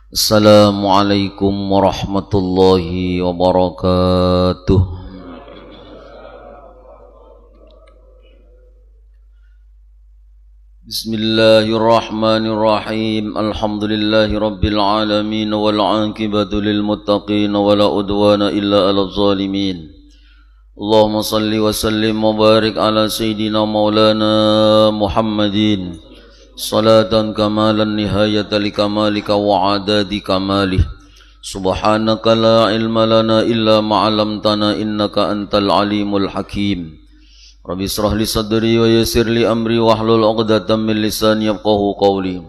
Assalamualaikum warahmatullahi wabarakatuh. Bismillahirrahmanirrahim. Alhamdulillahi rabbil alamin wal 'aqibatu lil muttaqin wala udwana illa 'alal zalimin. Allahumma salli wa sallim wa barik ala sayyidina maulana Muhammadin salatan kamalan nihayata li kamalika wa adadi kamalih. Subhanaka la ilma lana illa ma'alamtana innaka antal alimul hakim. Rabbi israh li sadri wa yassir li amri wahlul 'uqdatam min lisani yafqahu qawli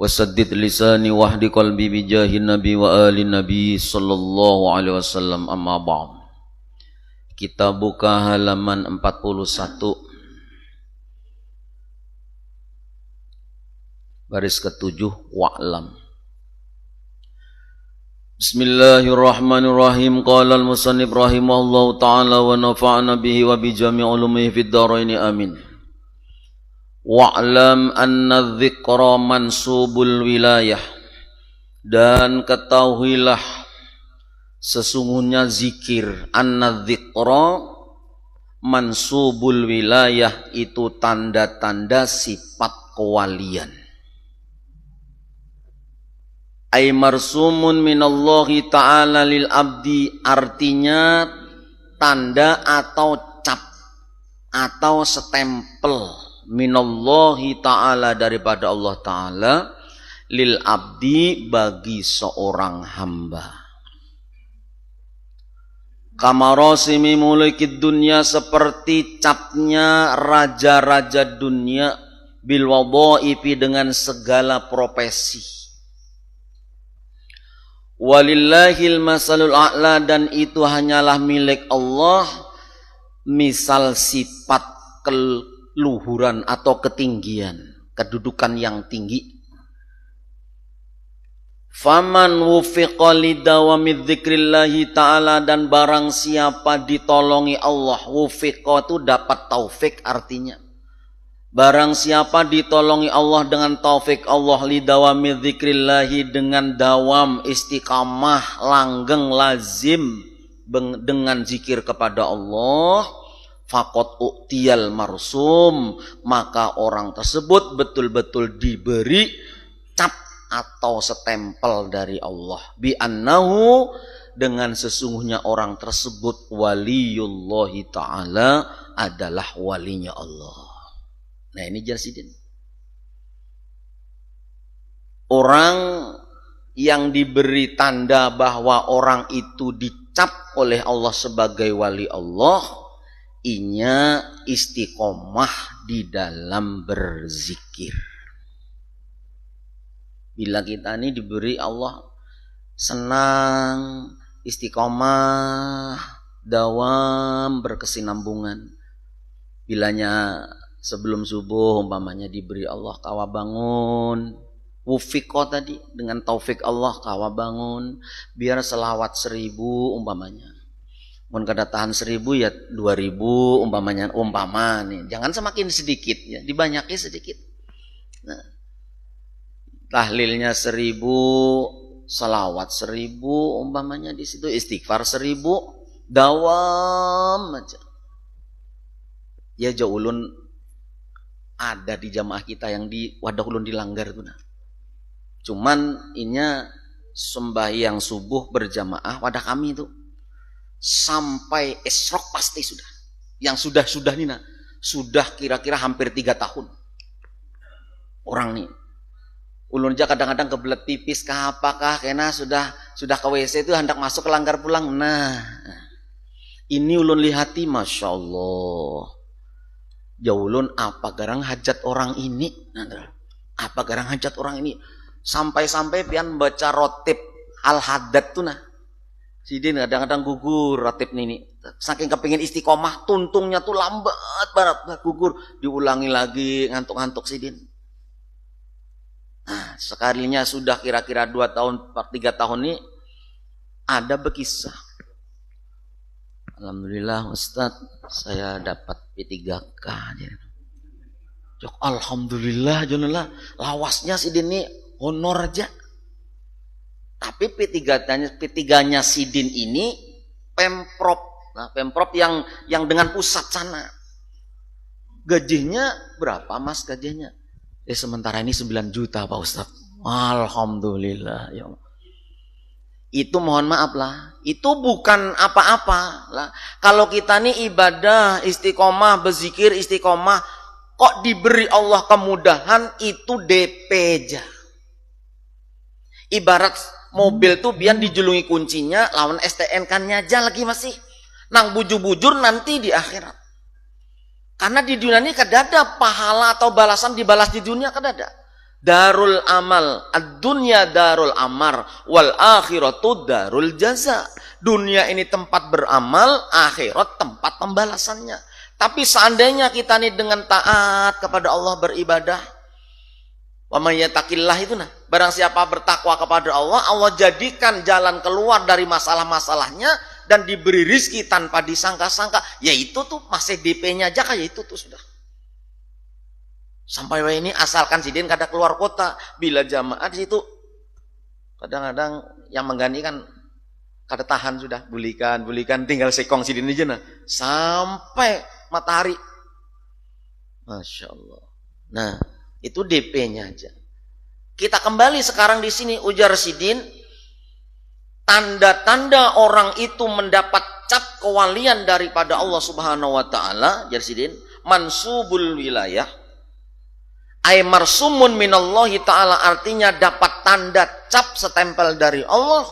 wasaddid lisani wahdi qalbi bijahin nabi wa ali nabi sallallahu alaihi wasallam. Amma ba'd. Kita buka halaman 41 baris ke-7 wa'lam. Bismillahirrahmanirrahim. Qala al-musannif rahimahullahu ta'ala wa nafa'na bihi wa bi jami' ulumihi fid dharain amin. Wa'lam anna dzikra mansubul wilayah, dan ketahuilah sesungguhnya zikir, anna dzikra mansubul wilayah, itu tanda-tanda sifat kewalian. Ay marsumun minallahi ta'ala lil abdi, artinya tanda atau cap atau stempel minallahi ta'ala, daripada Allah ta'ala, lil abdi, bagi seorang hamba. Kamarosimi mulikid dunya, seperti capnya raja-raja dunia, bil wadhaifi, dengan segala profesi. Walillahil masalul a'la, dan itu hanyalah milik Allah misal sifat keluhuran atau ketinggian, kedudukan yang tinggi. Faman wufiqa lidawami dzikrillahi ta'ala, dan barang siapa ditolongi Allah, wufiqa itu dapat taufik artinya. Barang siapa ditolongi Allah dengan taufik Allah, lidawami dzikrillahi, dengan dawam, istiqamah, langgeng, lazim dengan zikir kepada Allah, faqad u'tiyal marsum, maka orang tersebut betul-betul diberi cap atau stempel dari Allah, bi annahu, dengan sesungguhnya orang tersebut waliyullahi ta'ala, adalah walinya Allah. Nah, ini jasidin. Orang yang diberi tanda bahwa orang itu dicap oleh Allah sebagai wali Allah, inya istiqomah di dalam berzikir. Bila kita ini diberi Allah senang, istiqomah, dawam, berkesinambungan. Bilanya sebelum subuh umpamanya diberi Allah kawa bangun, wufiqo tadi dengan taufik Allah kawa bangun, biar selawat 1000 umpamanya. Mun kada tahan 1000 ya 2000 umpamanya, umpama nih. Jangan semakin sedikit ya, dibanyaki sedikit. Nah, tahlilnya 1000, selawat 1000 umpamanya, di situ istighfar 1000, dawam aja. Ya jaulun ada di jamaah kita yang di wadah ulun dilanggar tuh. Nah, cuman inya sembahyang subuh berjamaah wadah kami itu sampai esrok pasti sudah. Yang sudah nih, nah, sudah kira-kira hampir 3 tahun. Orang nih ulun aja kadang-kadang kebelet pipis kah apakah, kena sudah ke WC itu hendak masuk ke langgar pulang. Nah, ini ulun lihati, masya Allah. Jaulun apa garang hajat orang ini? Apa garang hajat orang ini? Sampai-sampai pian baca rotib al-haddad tuh nah. Sidin kadang-kadang gugur rotib ini. Saking kepingin istiqomah, tuntungnya tuh lambat banget, gugur. Diulangi lagi, ngantuk-ngantuk sidin. Nah, sekalinya sudah kira-kira 2 tahun, 3 tahun ini ada bekisah. Alhamdulillah Ustaz, saya dapat P3K. Alhamdulillah, jonlah lawasnya si Dini honor aja. Tapi P3-nya Sidin ini Pemprov. Nah, Pemprov yang dengan pusat sana. Gajinya berapa Mas gajinya? Sementara ini 9 juta Pak Ustaz. Alhamdulillah ya Allah. Itu mohon maaf lah, itu bukan apa-apa lah. Kalau kita nih ibadah, istiqomah, berzikir, istiqomah, kok diberi Allah kemudahan, itu DP aja. Ibarat mobil tuh biar dijulungi kuncinya, lawan STNK-nya aja lagi masih. Nang bujur-bujur nanti di akhirat. Karena di dunia ini kadada pahala atau balasan dibalas di dunia kadada. Darul amal, ad-dunya darul amar, wal akhiratu darul jaza. Dunia ini tempat beramal, akhirat tempat pembalasannya. Tapi seandainya kita nih dengan taat kepada Allah beribadah, wa may yattaqillah itu nah, barang siapa bertakwa kepada Allah, Allah jadikan jalan keluar dari masalah-masalahnya dan diberi rizki tanpa disangka-sangka. Yaitu tuh masih DP-nya aja kayak itu tuh sudah. Sampai ini asalkan Sidin kada keluar kota, bila jamaah di situ kadang-kadang yang menggantikan kada tahan sudah, bulikan tinggal sekong Sidin aja nah sampai matahari. Masya Allah. Nah itu DP-nya aja. Kita kembali sekarang di sini ujar Sidin, tanda-tanda orang itu mendapat cap kewalian daripada Allah Subhanahu wa taala, ujar Sidin, mansubul wilayah ay marsumun minallahi ta'ala, artinya dapat tanda cap setempel dari Allah.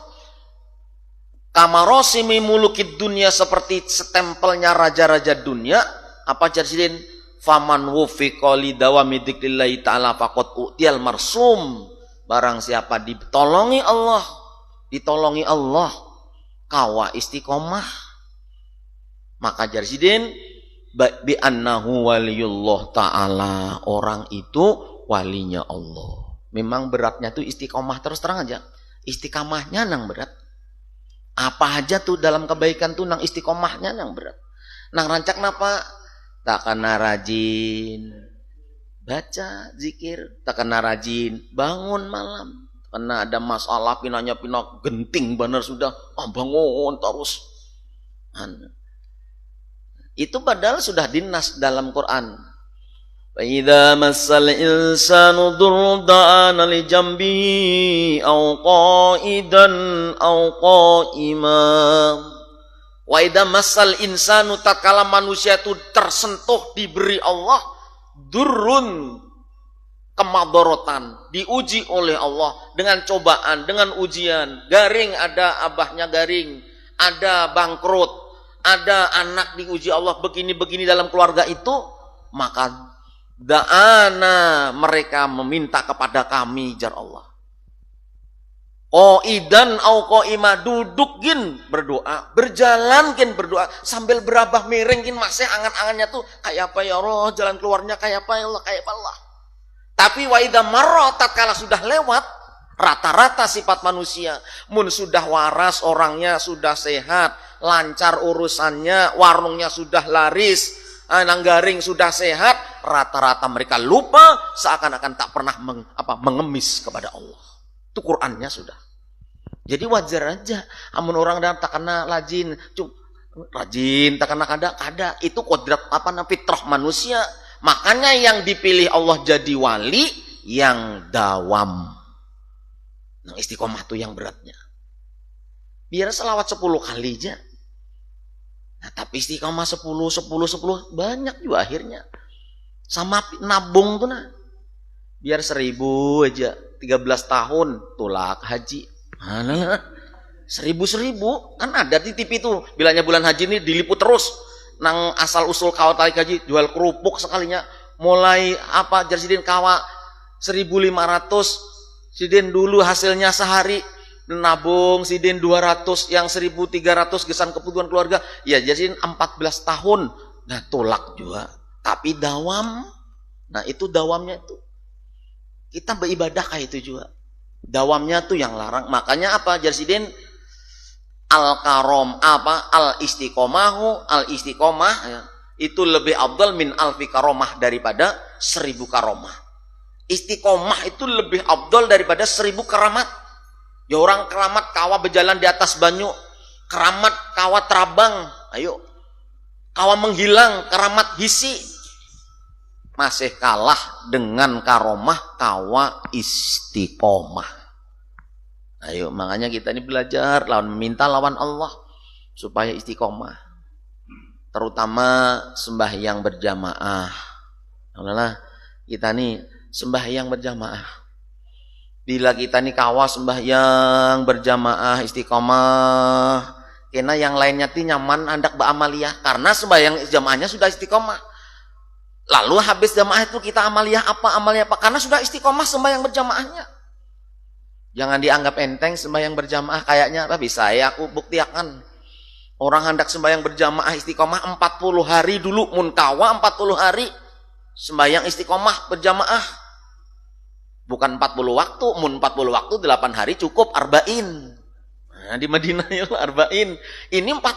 Kamarosimi mulukid dunia, seperti setempelnya raja-raja dunia. Apa jadiin? Faman wufiqa lidawami dzikrillahi ta'ala faqad utial marsum. Barang siapa ditolongi Allah kawa istiqomah, maka jadiin bi annahu waliyullah ta'ala, orang itu walinya Allah. Memang beratnya tuh istiqomah, terus terang aja istiqomahnya nang berat. Apa aja tuh dalam kebaikan tuh nang istiqomahnya nang berat. Nang rancak napa? Tak kena rajin baca zikir, tak kena rajin bangun malam, karena ada masalah pinanya genting bener sudah, bangun terus. Itu padahal sudah dinas dalam Quran. Wa idza massal insanu durrun da'ana li jambihi aw qa'idan aw qa'ima. Wa idza massal insanu, tatkala manusia itu tersentuh diberi Allah durrun, kemadorotan, diuji oleh Allah dengan cobaan, dengan ujian, garing ada abahnya garing, ada bangkrut, ada anak diuji Allah begini-begini dalam keluarga itu, maka da'ana, mereka meminta kepada kami, jar Allah. Idan au qaima, dudukkin berdoa, berjalankin berdoa sambil berabah miringkin, masih angan-angannya tuh kayak apa ya Allah, jalan keluarnya kayak apa ya Allah, kayak apa Allah. Tapi wa idza marra, tatkala sudah lewat, rata-rata sifat manusia, mun sudah waras orangnya, sudah sehat, lancar urusannya, warungnya sudah laris, nanggaring sudah sehat, rata-rata mereka lupa, seakan-akan tak pernah mengemis kepada Allah. Itu Qur'annya sudah. Jadi wajar aja amun orang dan tak kena rajin, tak kena kada, itu kodrat fitrah manusia. Makanya yang dipilih Allah jadi wali yang dawam. Nah, istiqomah tuh yang beratnya. Biar selawat 10 kali aja. Nah, tapi istiqomah 10 banyak juga akhirnya. Sama nabung tuh nah. Biar 1000 aja, 13 tahun tulak haji. Nah, 1000 kan ada di TV tuh. Bilangnya bulan haji ini diliput terus. Nang asal usul kawa tarik haji, jual kerupuk sekalinya. Mulai Sidin kawa 1.500, Sidin dulu hasilnya sehari nabung, Sidin 200, yang 1.300 gesan kebutuhan keluarga. Ya jadi 14 tahun. Nah tolak juga. Tapi dawam. Nah itu dawamnya itu. Kita beribadah kayak itu juga. Dawamnya tuh yang larang. Makanya apa? Sidin al-karom al-istiqomahu, al-istiqomah ya, itu lebih afdal min alfi karomah, daripada 1000 karomah. Istiqomah itu lebih afdal daripada 1000 karamat. Ya orang keramat kawa berjalan di atas banyu, keramat kawa terabang, ayo. Kawa menghilang, keramat hisi. Masih kalah dengan karomah kawa istiqomah. Ayo, makanya kita ini belajar minta lawan Allah supaya istiqomah. Terutama sembahyang berjamaah. Alhamdulillah kita nih sembahyang berjamaah. Bila kita nih kawa sembahyang berjamaah istiqomah, karena yang lainnya ti nyaman hendak beramaliyah karena sembahyang jamaahnya sudah istiqomah. Lalu habis jamaah itu kita amaliyah apa? Karena sudah istiqomah sembahyang berjamaahnya. Jangan dianggap enteng sembahyang berjamaah kayaknya apa bisa ya aku buktikan. Orang hendak sembahyang berjamaah istiqomah 40 hari dulu mun kawa 40 hari sembahyang istiqomah berjamaah. Bukan 40 waktu, mun 40 waktu 8 hari cukup arba'in. Nah, di Madinah ya arba'in. Ini 40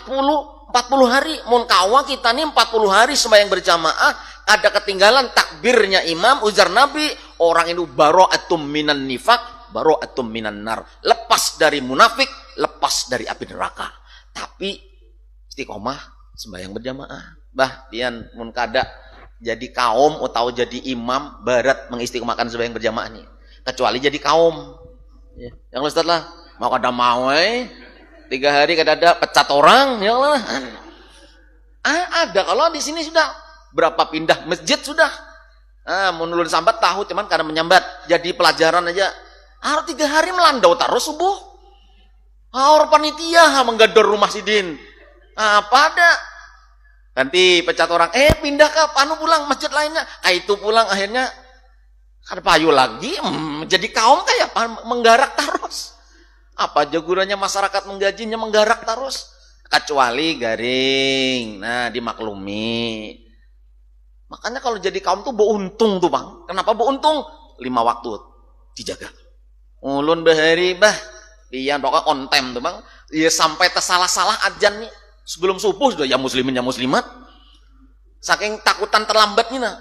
hari mun kawa kita nih 40 hari sembahyang berjamaah, ada ketinggalan takbirnya imam, ujar Nabi, orang itu bara'atum minan nifaq, bara'atum minan nar. Lepas dari munafik, lepas dari api neraka. Tapi istiqomah sembahyang berjamaah. Bah, pian mun kada jadi kaum atau jadi imam barat mengistiqomahkan sembahyang berjamaah nih. Kecuali jadi kaum. Ya. Yang Ustaz lah, mau kada mau 3 hari kada ada pecat orang, ya Allah. Ada kalau di sini sudah berapa pindah masjid sudah. Menurun sambat tahu cuman karena menyambat jadi pelajaran aja. Harus 3 hari melandau terus subuh. Orang panitia menggador rumah sidin. Apa ada? Nanti pecat orang, pindah ke pulang masjid lainnya. Itu pulang akhirnya ada payu lagi. Jadi kaum kayak menggarak terus. Apa aja gunanya masyarakat menggajinya menggarak terus. Kecuali garing. Nah, dimaklumi. Makanya kalau jadi kaum tuh beuntung tuh bang. Kenapa beuntung? 5 waktu dijaga. Ulun bahari bah. Dia pokoknya on time tuh bang. Dia sampai tersalah-salah ajan nih. Sebelum subuh sudah ya muslimin ya muslimat. Saking takutan terlambat nih nah.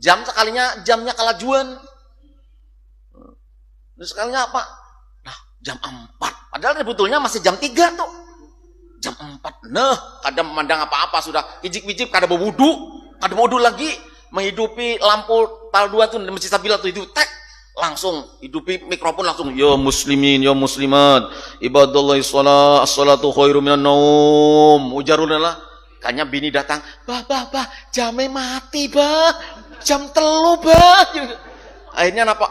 Jam sekalinya jamnya kalajuan. Terus sekalinya apa? Nah, jam 4. Padahal sebetulnya masih jam 3 tuh. Jam 4. Nah, kada memandang apa-apa sudah ijik-ijik kada berwudu. Kada berwudu lagi menghidupi lampu tal 2 tuh di Masjid Sabila tuh itu tek. Langsung hidupi mikrofon langsung ya muslimin ya muslimat ibadallahi shalah as-salatu khairum minan naum ujaruna lah kayaknya bini datang bah jamnya mati bah jam 3 bah akhirnya apa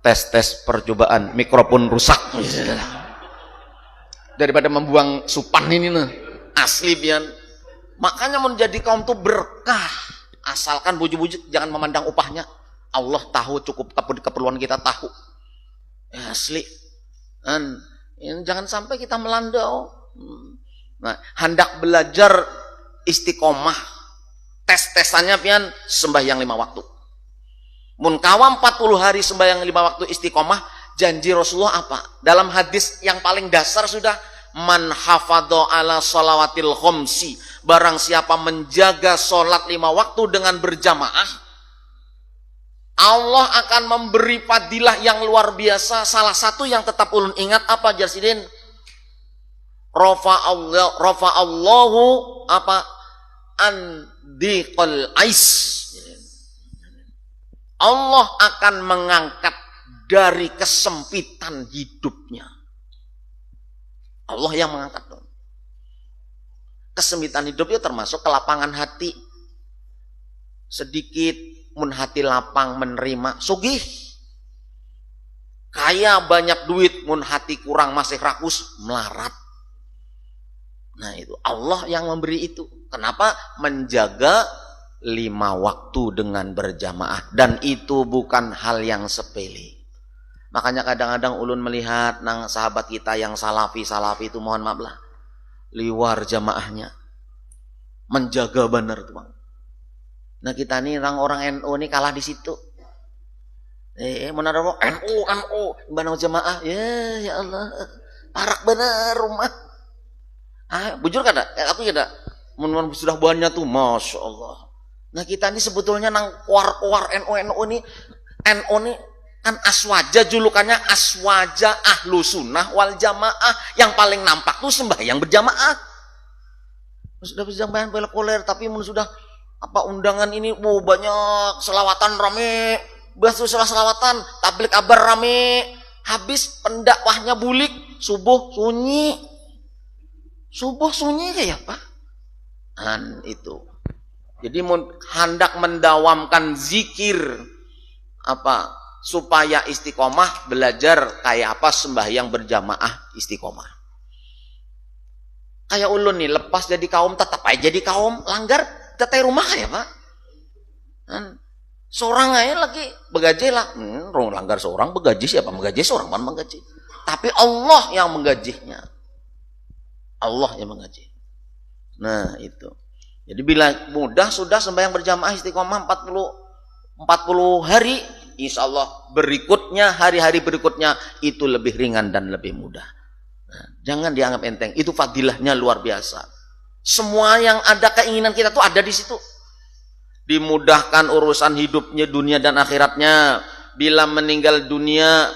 tes percobaan mikrofon rusak daripada membuang supan ini nah asli pian makanya menjadi kaum tuh berkah asalkan bujuk-bujuk jangan memandang upahnya. Allah tahu cukup keperluan kita tahu. Ya, asli. Jangan sampai kita melandau. Nah, hendak belajar istiqomah. Tes-tesannya pian sembahyang 5 waktu. Mun kawa 40 hari sembahyang 5 waktu istiqomah, janji Rasulullah apa? Dalam hadis yang paling dasar sudah man hafadha ala shalawatil khamsi. Barang siapa menjaga sholat 5 waktu dengan berjamaah, Allah akan memberi fadilah yang luar biasa. Salah satu yang tetap ulun ingat apa Jarsidin? Rafa'allahu apa? Andiqal ais. Allah akan mengangkat dari kesempitan hidupnya. Allah yang mengangkat dong. Kesempitan hidupnya termasuk kelapangan hati. Sedikit mun hati lapang menerima sugih kaya banyak duit mun hati kurang masih rakus melarat. Nah itu Allah yang memberi itu. Kenapa? Menjaga 5 waktu dengan berjamaah dan itu bukan hal yang sepele. Makanya kadang-kadang ulun melihat nang sahabat kita yang salafi itu mohon maaf lah liwar jamaahnya menjaga benar tuh bang. Nah kita nih orang NU nih kalah di situ. Menara NU banau jamaah. Ya Allah. Parak bener rumah. Bujur kada? Aku kada. Mun sudah banyak tuh, masya Allah. Nah kita nih sebetulnya nang kuar NU nih NU nih Kan aswaja julukannya aswaja ahlu sunnah wal jamaah, yang paling nampak tuh sembahyang berjamaah. Sudah berjamaah populer, tapi sudah apa undangan ini, banyak selawatan rame, bahas selawatan, tablik kabar rame, habis pendakwahnya bulik, subuh sunyi kayak apa? Itu. Jadi hendak mendawamkan zikir apa supaya istiqomah, belajar kayak apa sembahyang berjamaah istiqomah. Kayak ulun nih, lepas jadi kaum tetap aja jadi kaum, langgar teteh rumah kayak Pak. Seorang aja lagi begaji lah, langgar seorang begaji, siapa menggaji seorang kan menggaji. Tapi Allah yang menggajinya. Allah yang menggaji. Nah itu. Jadi bila mudah sudah sembahyang berjamaah istiqomah 40 hari, insya Allah berikutnya, hari-hari berikutnya itu lebih ringan dan lebih mudah. Nah, jangan dianggap enteng, itu fadilahnya luar biasa. Semua yang ada keinginan kita tuh ada di situ. Dimudahkan urusan hidupnya, dunia dan akhiratnya. Bila meninggal dunia,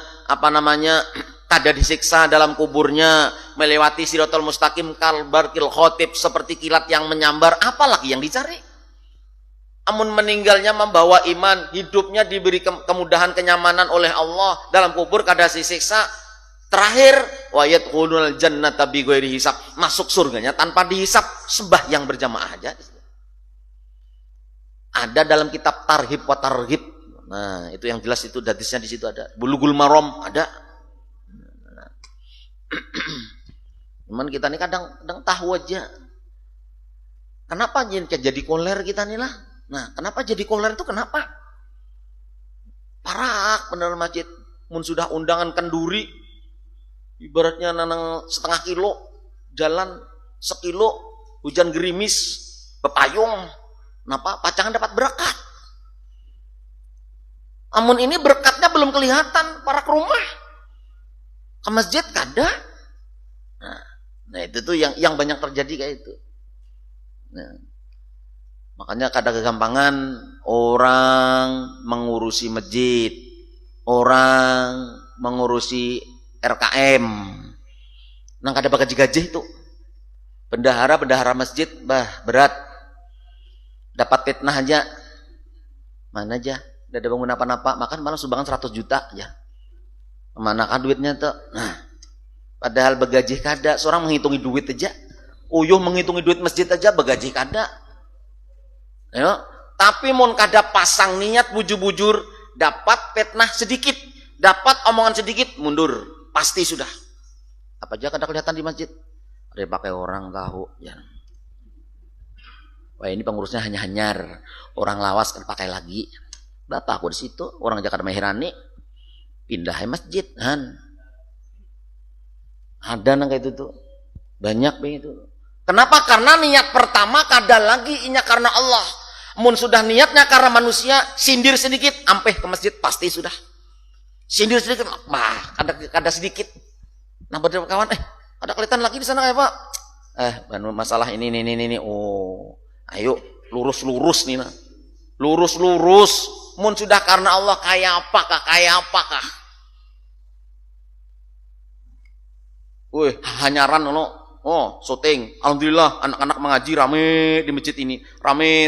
kada disiksa dalam kuburnya, melewati Siratal Mustaqim kalbarkil khotib, seperti kilat yang menyambar, apalagi yang dicari? Amun meninggalnya membawa iman, hidupnya diberi kemudahan, kenyamanan oleh Allah, dalam kubur kada disiksa. Terakhir, wa yadkhulul jannata bighairi hisab, masuk surganya tanpa dihisab, sembahyang berjamaah aja. Ada dalam kitab Tarhib wa Targhib. Nah, itu yang jelas, itu hadisnya di situ ada. Bulughul Maram ada. Cuman kita ini kadang tahu aja. Kenapa jadi koler kita nih lah? Nah, kenapa jadi koler itu kenapa? Parak bener masjid. Mun sudah undangan kenduri, ibaratnya nanang setengah kilo, jalan sekilo, hujan gerimis, bepayung, kenapa? Pacangan dapat berkat. Amun ini berkatnya belum kelihatan, para ke rumah, ke masjid kada. Nah itu tuh yang banyak terjadi kayak itu. Nah, makanya kadang kegampangan orang mengurusi masjid, orang mengurusi RKM, nang kada gaji-gaji itu. Bendahara masjid, berat. Dapat fitnah aja, mana aja, udah ada bangun apa-apa, makan malah sumbangan 100 juta ya. Kemana kan duitnya tuh? Nah, padahal begaji kada, seorang menghitungi duit aja. Uyuh menghitungi duit masjid aja, begaji kada. Ya, tapi mun kada pasang niat bujur-bujur, dapat fitnah sedikit, dapat omongan sedikit, mundur, pasti sudah. Apa aja kada kelihatan di masjid? Ada pakai orang tahu ya. Wah, ini pengurusnya hanya-hanyar, orang lawas kan pakai lagi. Bapak aku di situ, orang Jakarta Mahirani pindah masjid kan. Ada nang kayak itu tuh. Banyak begitu. Kenapa? Karena niat pertama kada lagi inya karena Allah. Mun sudah niatnya karena manusia, sindir sedikit ampe ke masjid pasti sudah. Sindir sedikit, kada sedikit. Nah, bener kawan, ada kelihatan lagi di sana kayak Pak. Masalah ini. Oh, ayo lurus nih nah. Lurus. Mun sudah karena Allah kayak apakah? Wih, hanyaran no. Oh, syuting. Alhamdulillah anak-anak mengaji rame di masjid ini. Rame.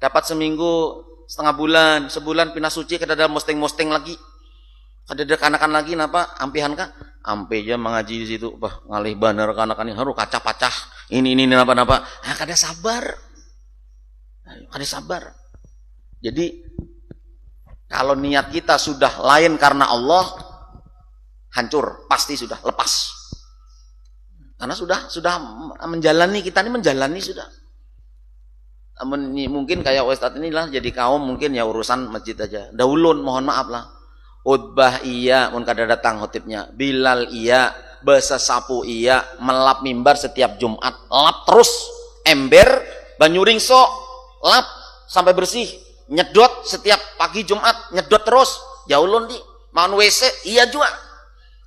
Dapat seminggu, setengah bulan, sebulan pindah suci kada ada posting lagi. Kada ada kanakan lagi napa? Ampihan kah? Ampe aja mengaji di situ. Ngalih banner kanakan ini harus kacah-pacah. Ini napa. Kada sabar. Jadi kalau niat kita sudah lain karena Allah, hancur, pasti sudah lepas. Karena sudah menjalani, kita ini menjalani sudah. Mungkin kayak Ustadz inilah jadi kaum mungkin ya urusan masjid aja. Daulun mohon maaf lah. Utbah iya, mun kada datang khotibnya. Bilal iya, bahasa sapu iya, melap mimbar setiap Jumat, lap terus, ember, banyu ringso, lap sampai bersih, nyedot setiap pagi Jumat, nyedot terus. Ya ulun di, mau WC iya juga.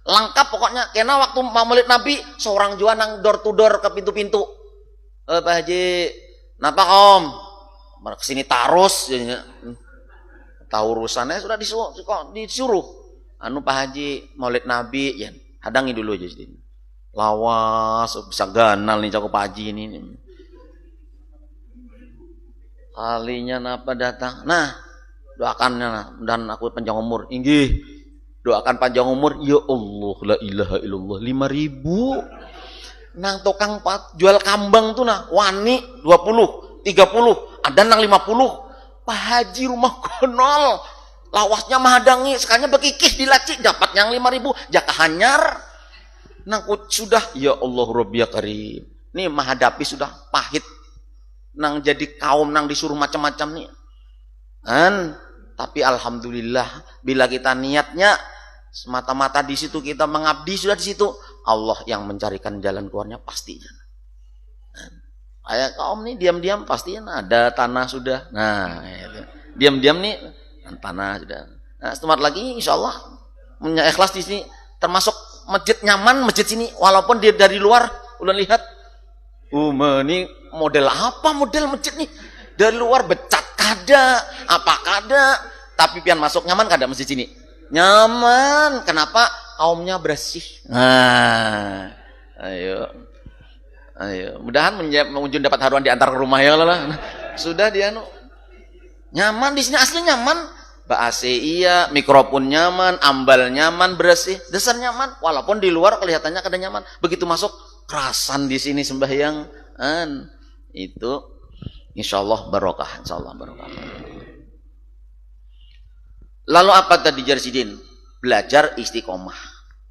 Lengkap pokoknya. Karena waktu maulid Nabi seorang jua nang door to door ke pintu-pintu. Pak Haji, napa om? Kesini tarus. tahu urusannya sudah disuruh. Anu Pak Haji Maulid Nabi ya, hadangi dulu aja sini. Lawas bisa ganal nih Pak Haji ini. Kalinya napa datang. Nah, doakannya dan aku panjang umur. Inggih. Doakan panjang umur. Ya Allah, la ilaha illallah. 5.000. Nang tukang jual kambang tuh nah, wani 20, 30, ada nang 50. Pak Haji rumah gonol. Lawasnya mahadangi, sekalinya bekikih dilaci dapat yang 5.000. Jaka hanyar. Nang sudah ya Allah Rabbi ya Karim. Nih menghadapi sudah pahit. Nang jadi kaum nang disuruh macam-macam nih. Tapi alhamdulillah bila kita niatnya semata-mata di situ kita mengabdi sudah di situ, Allah yang mencarikan jalan keluarnya pastinya. Kayak kaum nih diam-diam pastinya ada tanah sudah. Nah, itu. Diam-diam nih tanah sudah. Nah, setelah lagi insyaallah ikhlas di sini termasuk masjid nyaman masjid sini walaupun dia dari luar udah lihat ini model apa model masjid nih dari luar becat kada apa kada tapi pian masuk nyaman kada masjid sini nyaman kenapa kaumnya bersih. Nah ayo mudahan mengunjung dapat haruan di antar rumah ya lah sudah dia nyaman di sini asli nyaman. AC iya, mikrofon nyaman, ambal nyaman, bersih, dasar nyaman. Walaupun di luar kelihatannya kada nyaman. Begitu masuk kerasan di sini sembahyang, itu insyaallah barokah, insyaallah barokah. Lalu apa tadi Jarsidin? Belajar istiqomah.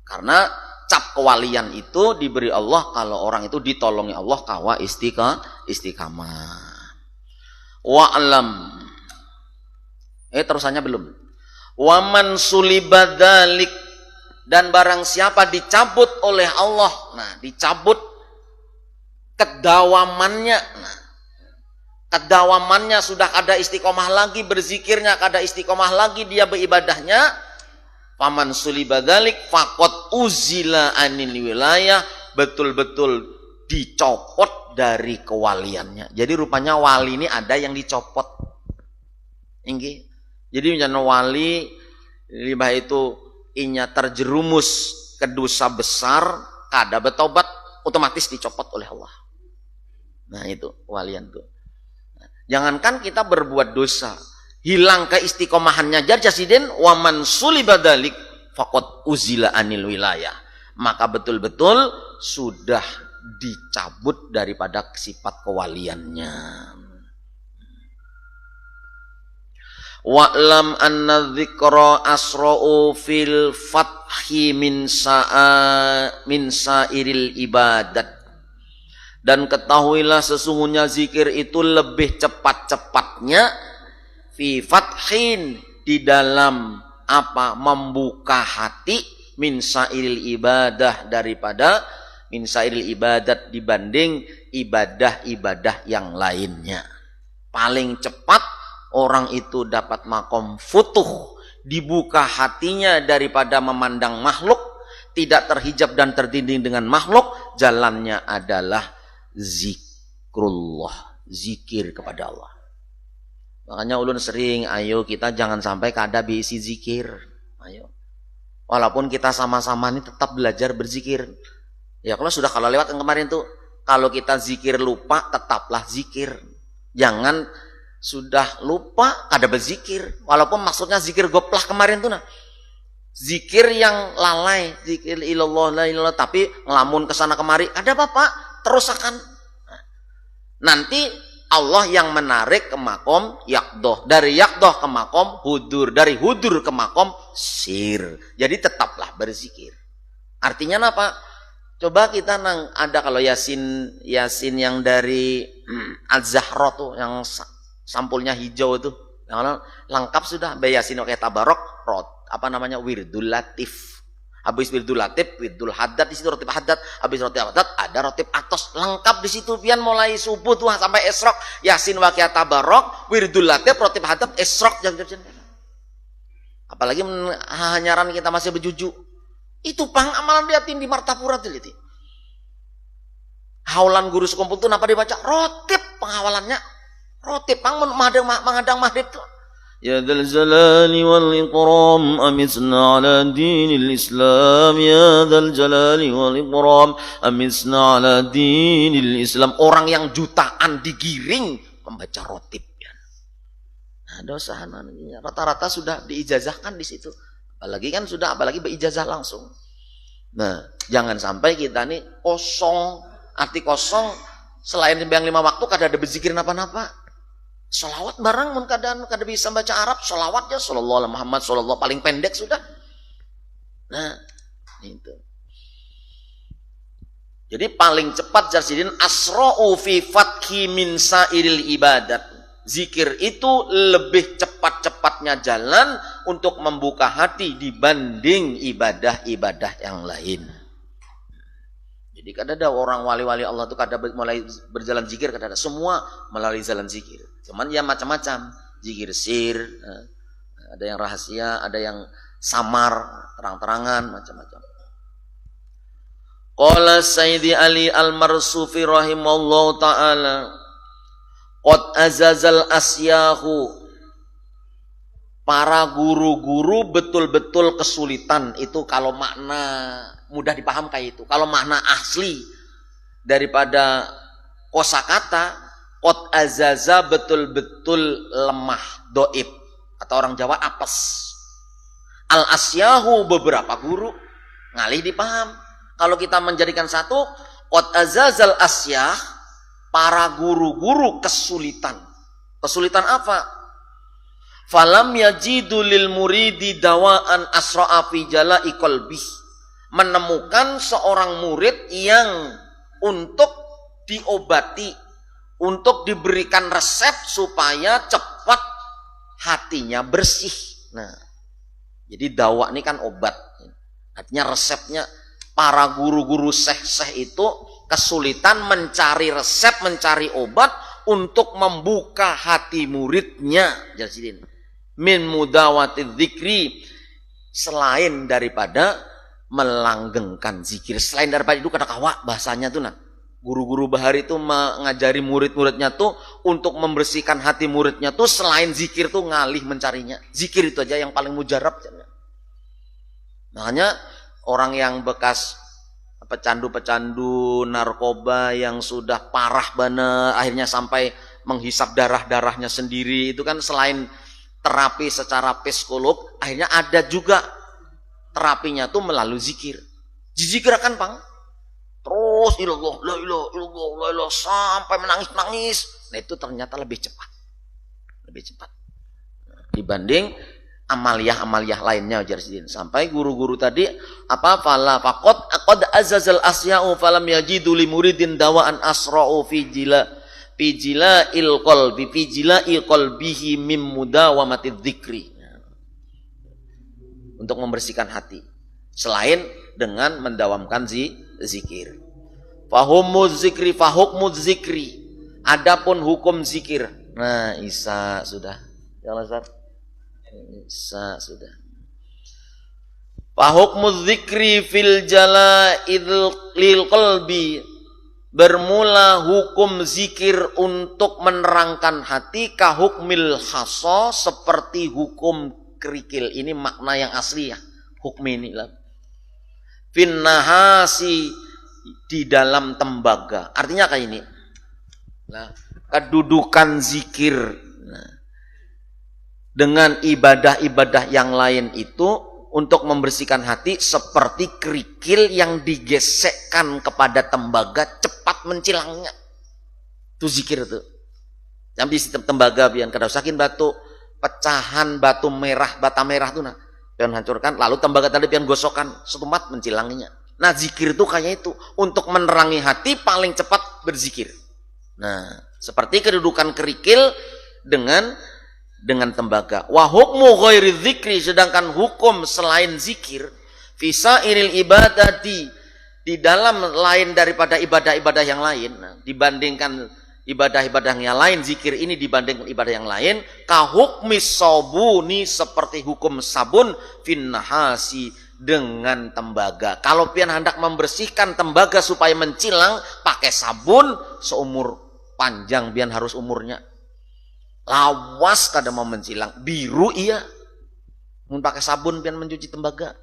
Karena cap kewalian itu diberi Allah kalau orang itu ditolongi Allah kawa istiqamah. Wa'lam. Terusannya belum. Waman sulibadalik dan barang siapa dicabut oleh Allah, nah dicabut kedawamannya, nah kedawamannya sudah ada istiqomah lagi berzikirnya, ada istiqomah lagi dia beribadahnya. Faman sulibadalik faqad uzila anil wilayah, betul-betul dicopot dari kewaliannya. Jadi rupanya wali ini ada yang dicopot. Inggih. Jadi menjadi wali libah itu inya terjerumus ke dosa besar, kada bertobat, otomatis dicopot oleh Allah. Nah itu walian tuh. Jangankan kita berbuat dosa, hilang keistiqomahannya Jarsidin waman sulibadalik faqad uzila anil wilayah. Maka betul-betul sudah dicabut daripada sifat kewaliannya. Wa'lam anna dzikra asra'u fil fathi min sa'iril ibadat. Dan ketahuilah sesungguhnya zikir itu lebih cepat-cepatnya fi fathin di dalam apa membuka hati min sa'iril ibadah daripada min sa'iril ibadat dibanding ibadah-ibadah yang lainnya. Paling cepat orang itu dapat makom futuh, dibuka hatinya daripada memandang makhluk, tidak terhijab dan terdinding dengan makhluk, jalannya adalah zikrullah, zikir kepada Allah. Makanya ulun sering, ayo kita jangan sampai kada diisi zikir. Ayo. Walaupun kita sama-sama ini tetap belajar berzikir. Ya kalau lewat yang kemarin tuh, kalau kita zikir lupa, tetaplah zikir. Jangan sudah lupa ada berzikir walaupun maksudnya zikir goplah kemarin tuh nah zikir yang lalai zikir ilallah la ilallah tapi ngelamun kesana kemari ada apa terus akan nanti Allah yang menarik ke makom yakdoh dari yakdoh ke makom hudur dari hudur ke makom sir jadi tetaplah berzikir artinya apa coba kita ada kalau yasin yang dari Az-Zahra tuh yang sampulnya hijau itu yang lengkap sudah bayasin oke tabarok wirdul latif habis wirdul latif wirdul haddad di situ rotib haddad habis rotib haddad ada rotib atos lengkap di situ pian mulai subuh tuh sampai esrok yasin waqiat tabarok wirdul latif rotib haddad esrok apalagi hanyaran kita masih berjuju itu pang amalan liatin di Martapura tuh lihat haulan guru sekumpul tuh apa dibaca rotib pengawalannya rotib pang menghadang maghrib tuh يا ذا الجلال والإكرام أمسنا على دين الإسلام يا ذا الجلال والإكرام أمسنا على دين الإسلام. Orang yang jutaan digiring membaca rotib ya. Nah, dosa rata-rata sudah diijazahkan di situ. Apalagi berijazah langsung. Nah, jangan sampai kita nih kosong, arti kosong selain sembahyang 5 waktu kada ada berzikir napa-napa. Sholawat barang mun kada bisa baca Arab, sholawat ya sallallahu alaihi Muhammad sallallahu paling pendek sudah. Nah, itu. Jadi paling cepat Jarsidin asra'u fi fathi min sairil ibadat. Zikir itu lebih cepat-cepatnya jalan untuk membuka hati dibanding ibadah-ibadah yang lain. Jadi kada ada orang wali-wali Allah itu kada mulai berjalan zikir, kada ada, semua melalui jalan zikir. Cuman ya macam-macam, zikir sir, ada yang rahasia, ada yang samar, terang-terangan, macam-macam. Qala Sayyidi Ali Al-Marsufi rahimallahu ta'ala qad azazal asyahu, para guru-guru betul-betul kesulitan itu kalau makna mudah dipaham kayak itu. Kalau makna asli daripada kosakata qad azaza betul-betul lemah, doib atau orang Jawa apes. Al asyahu beberapa guru ngalih dipaham. Kalau kita menjadikan satu qad azazal asyah, para guru-guru kesulitan. Kesulitan apa? Falam yajidu lil muridi dawaan asra'a fi jala'i qalbih. Menemukan seorang murid yang untuk diobati, untuk diberikan resep supaya cepat hatinya bersih. Nah, jadi dawa ini kan obat. Artinya resepnya para guru-guru syekh-syekh itu kesulitan mencari resep, mencari obat untuk membuka hati muridnya. Jadi min mudawati dzikri, selain daripada melanggengkan zikir, selain daripada itu kata kawa bahasanya tuh nah. Guru-guru bahari itu mengajari murid-muridnya tuh untuk membersihkan hati muridnya tuh selain zikir tuh ngalih mencarinya. Zikir itu aja yang paling mujarab. Makanya orang yang bekas pecandu-pecandu narkoba yang sudah parah banget akhirnya sampai menghisap darah-darahnya sendiri itu kan selain terapi secara psikolog akhirnya ada juga terapinya tuh melalui zikir. Zikir kan Pang. Terus ilallah, la ilaha illallah, la ilaha sampai menangis-nangis. Nah itu ternyata lebih cepat. Lebih cepat dibanding amaliyah-amaliyah lainnya. Sampai guru-guru tadi apa fala faqad aqad azazal asya'u falam yajidu li muridin dawaan asra'u fi jila'il qalbi fi jila'il qalbihi mim mudawamati dzikri. Untuk membersihkan hati selain dengan mendawamkan zikir. Fahumuz zikri fahukmuz zikri. Adapun hukum zikir. Nah, Isa sudah. Ya Ustaz. Isa sudah. Fahukmuz zikri fil jala'idil lil qalbi. Bermula hukum zikir untuk menerangkan hati kahukmil khassa, seperti hukum kerikil. Ini makna yang asli ya. Hukum ini lah. Fin nahasi, di dalam tembaga. Artinya kayak ini. Nah, kedudukan zikir dengan ibadah-ibadah yang lain itu untuk membersihkan hati seperti kerikil yang digesekkan kepada tembaga cepat mencilangnya. Itu zikir tuh. Yang di tembaga biar kada usakin batu, pecahan batu merah, bata merah tuh nah. Pian hancurkan, lalu tembaga tadi pian gosokkan, setumat mencilanginya. Nah zikir itu kayak itu, untuk menerangi hati paling cepat berzikir. Nah seperti kedudukan kerikil dengan tembaga. Wa hukmu ghairi dzikri, sedangkan hukum selain zikir fisa iril ibadati, di dalam lain daripada ibadah-ibadah yang lain. Nah, dibandingkan ibadah-ibadah yang lain, zikir ini dibandingkan ibadah yang lain, kahukmis sabuni, seperti hukum sabun fin nahasi, dengan tembaga. Kalau pian hendak membersihkan tembaga supaya mencilang, pakai sabun seumur panjang pian harus umurnya. lawas kada mau mencilang, biru iya. Mun pakai sabun pian mencuci tembaga.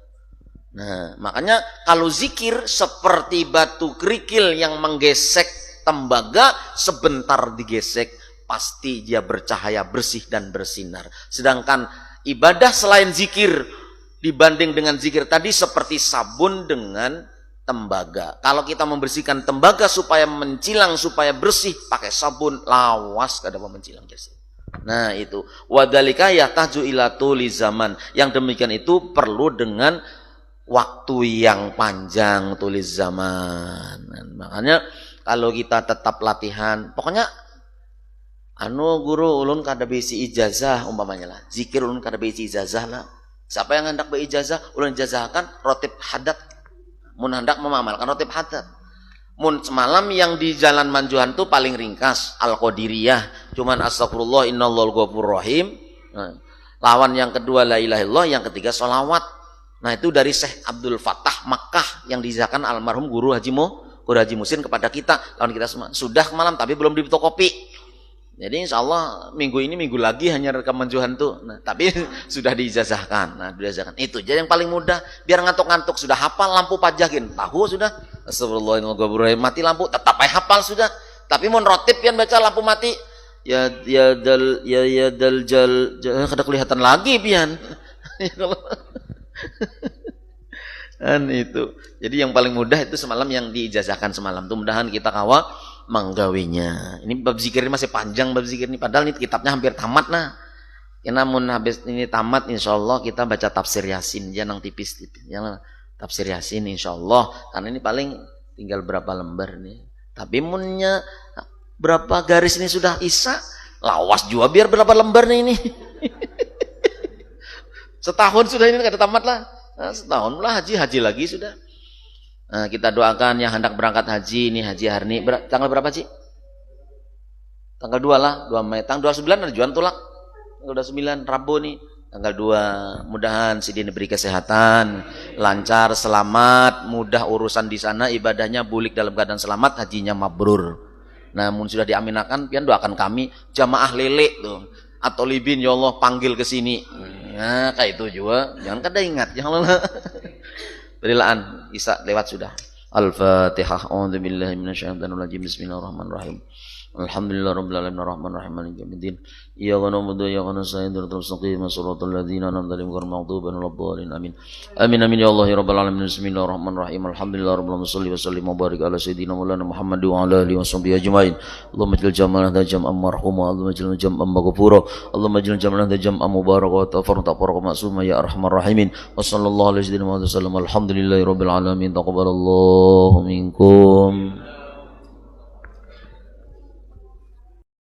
Nah, makanya kalau zikir seperti batu kerikil yang menggesek tembaga, sebentar digesek pasti dia bercahaya bersih dan bersinar. Sedangkan ibadah selain zikir dibanding dengan zikir tadi seperti sabun dengan tembaga. Kalau kita membersihkan tembaga supaya mencilang, supaya bersih, pakai sabun, lawas kada mau mencilang jadi. Nah itu wadalika yahtaju ila tuli zaman. Yang demikian itu perlu dengan waktu yang panjang, tulis zaman. Makanya kalau kita tetap latihan, pokoknya guru ulun kada bisi ijazah umpamanya lah, zikir ulun kada bisi ijazah lah. Siapa yang hendak berijazah, ulun ijazahkan rotib hadat. Mun hendak mengamalkan rotib hadat. Mun semalam yang di Jalan Manjuhan itu paling ringkas Al-Qadiriyah, cuman astagfirullah innallahul ghafurur rahim. Nah, lawan yang kedua la ilaha illallah, yang ketiga sholawat. Nah itu dari Syekh Abdul Fattah Makkah yang dizakan almarhum guru Haji Musin kepada kita, lawan kita semua. Sudah malam tapi belum di fotokopi. Jadi insya Allah minggu ini minggu lagi hanya rekam Manjuhan tuh. Nah, tapi sudah diijazahkan. Nah, diijazahkan. Itu aja yang paling mudah. Biar ngantuk-ngantuk sudah hafal, lampu pajakin. Tahu sudah. Astagfirullahaladzim, mati lampu tetap aja hafal sudah. Tapi mau rotip pian baca lampu mati. Ya dal kada kelihatan lagi pian. Dan itu. Jadi yang paling mudah itu semalam yang diijazahkan semalam. Tuh mudahan kita kawa menggawinya. Ini bab zikir ini masih panjang bab zikir ini, padahal ini kitabnya hampir tamat nah. Ya namun habis ini tamat insyaallah kita baca tafsir Yasin aja nang tipis-tipis. Yang tafsir Yasin insyaallah karena ini paling tinggal berapa lembar nih. Tapi munnya berapa garis ini sudah Isya, lawas juga biar berapa lembar nih ini. Setahun sudah ini kada tamat lah. Nah, setahun lah haji lagi sudah. Nah, kita doakan yang hendak berangkat haji ini Haji Harni tanggal berapa sih? Tanggal 2 lah, 2 Mei. Tanggal 29 ada juan tulak. Tanggal 29 Rabu nih. Tanggal 2 mudahan si diberi kesehatan, lancar, selamat, mudah urusan di sana, ibadahnya bulik dalam keadaan selamat, hajinya mabrur. Namun sudah diaminakan, pian doakan kami jamaah lele tuh. Atau libin ya Allah panggil ke sini. Nah, kayak itu juga. Jangan kada ingat, ya Allah. Berilaan Isa lewat sudah. Al-Fatihah. A'udzubillahi minasyaitonir rajim. Bismillahirrahmanirrahim. Alhamdulillahirabbil alamin arrahmanir rahim maliki yaumiddin. Iyyaka na'budu wa iyyaka nasta'in ihdinas siratal mustaqim ladzina an'amta 'alaihim ghairil maghdubi 'alaihim waladdallin. Amin. Amin amin ya Allah ya rabbal alamin. Bismillahirrahmanirrahim. Alhamdulillahirabbil alamin. Shalli wa sallim wa barik ala sayyidina Maulana Muhammad wa ala alihi washabbihi ajmain. Allahumma ij'al jam'ana jam'an marhuma, Allahumma ij'al jam'an maghfura, Allahumma ij'al jam'ana jam'an mubaraka wa tafarraqa ma'suma ya arhamar rahimin. Wa sallallahu alaihi wa sallam. Alhamdulillahirabbil alamin. Taqabbalallahu minkum.